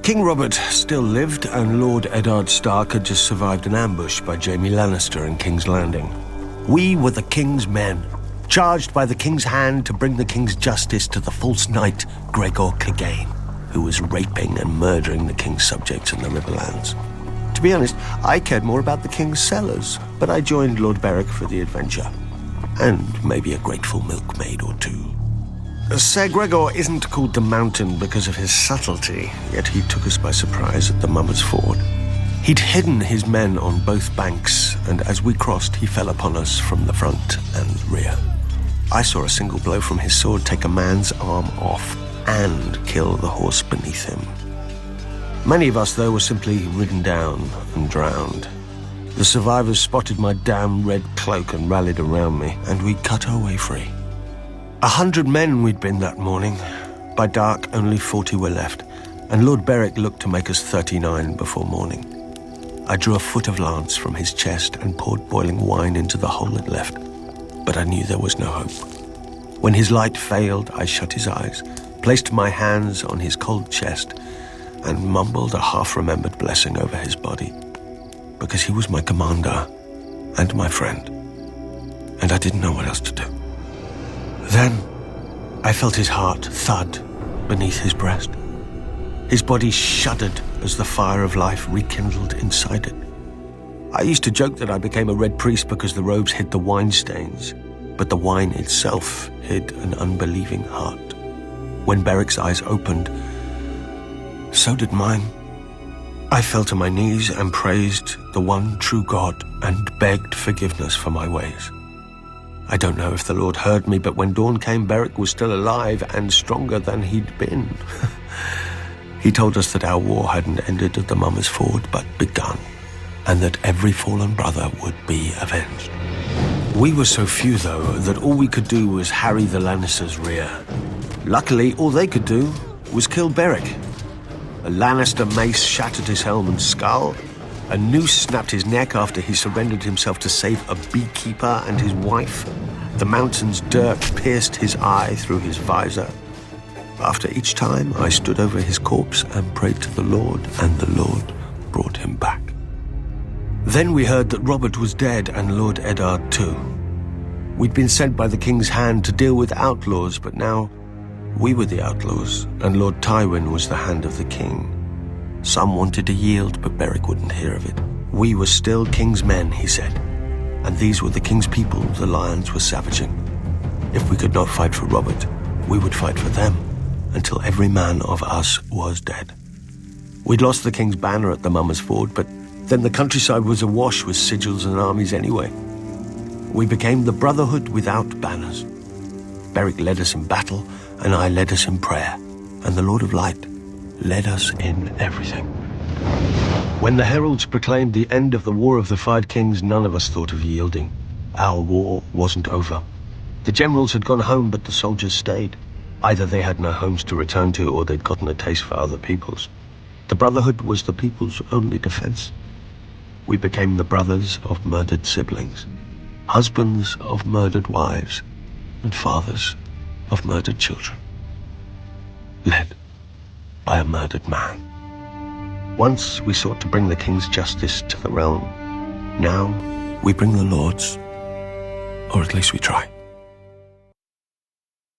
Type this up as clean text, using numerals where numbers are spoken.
King Robert still lived, and Lord Eddard Stark had just survived an ambush by Jaime Lannister in King's Landing. We were the King's men, charged by the King's hand to bring the King's justice to the false knight Gregor Clegane, who was raping and murdering the King's subjects in the Riverlands. To be honest, I cared more about the King's cellars, but I joined Lord Beric for the adventure. And maybe a grateful milkmaid or two. Ser Gregor isn't called the Mountain because of his subtlety, yet he took us by surprise at the Mummer's Ford. He'd hidden his men on both banks, and as we crossed, he fell upon us from the front and rear. I saw a single blow from his sword take a man's arm off and kill the horse beneath him. Many of us, though, were simply ridden down and drowned. The survivors spotted my damn red cloak and rallied around me, and we cut our way free. 100 men we'd been that morning. By dark, only 40 were left, and Lord Beric looked to make us 39 before morning. I drew a foot of lance from his chest and poured boiling wine into the hole it left, but I knew there was no hope. When his light failed, I shut his eyes, placed my hands on his cold chest, and mumbled a half-remembered blessing over his body, because he was my commander and my friend, and I didn't know what else to do. Then, I felt his heart thud beneath his breast. His body shuddered as the fire of life rekindled inside it. I used to joke that I became a red priest because the robes hid the wine stains, but the wine itself hid an unbelieving heart. When Beric's eyes opened, so did mine. I fell to my knees and praised the one true God and begged forgiveness for my ways. I don't know if the Lord heard me, but when dawn came, Beric was still alive and stronger than he'd been. He told us that our war hadn't ended at the Mummer's Ford, but begun, and that every fallen brother would be avenged. We were so few, though, that all we could do was harry the Lannisters' rear. Luckily, all they could do was kill Beric. A Lannister mace shattered his helm and skull. A noose snapped his neck after he surrendered himself to save a beekeeper and his wife. The Mountain's dirk pierced his eye through his visor. After each time, I stood over his corpse and prayed to the Lord, and the Lord brought him back. Then we heard that Robert was dead, and Lord Eddard too. We'd been sent by the King's hand to deal with outlaws, but now we were the outlaws, and Lord Tywin was the hand of the King. Some wanted to yield, but Beric wouldn't hear of it. We were still King's men, he said, and these were the King's people the lions were savaging. If we could not fight for Robert, we would fight for them, until every man of us was dead. We'd lost the King's banner at the Mummer's Ford, but then the countryside was awash with sigils and armies anyway. We became the Brotherhood without banners. Beric led us in battle, and I led us in prayer, and the Lord of Light led us in everything. When the heralds proclaimed the end of the War of the Five Kings, none of us thought of yielding. Our war wasn't over. The generals had gone home, but the soldiers stayed. Either they had no homes to return to, or they'd gotten a taste for other peoples. The Brotherhood was the people's only defense. We became the brothers of murdered siblings, husbands of murdered wives, and fathers of murdered children, led by a murdered man. Once we sought to bring the King's justice to the realm. Now we bring the Lord's, or at least we try.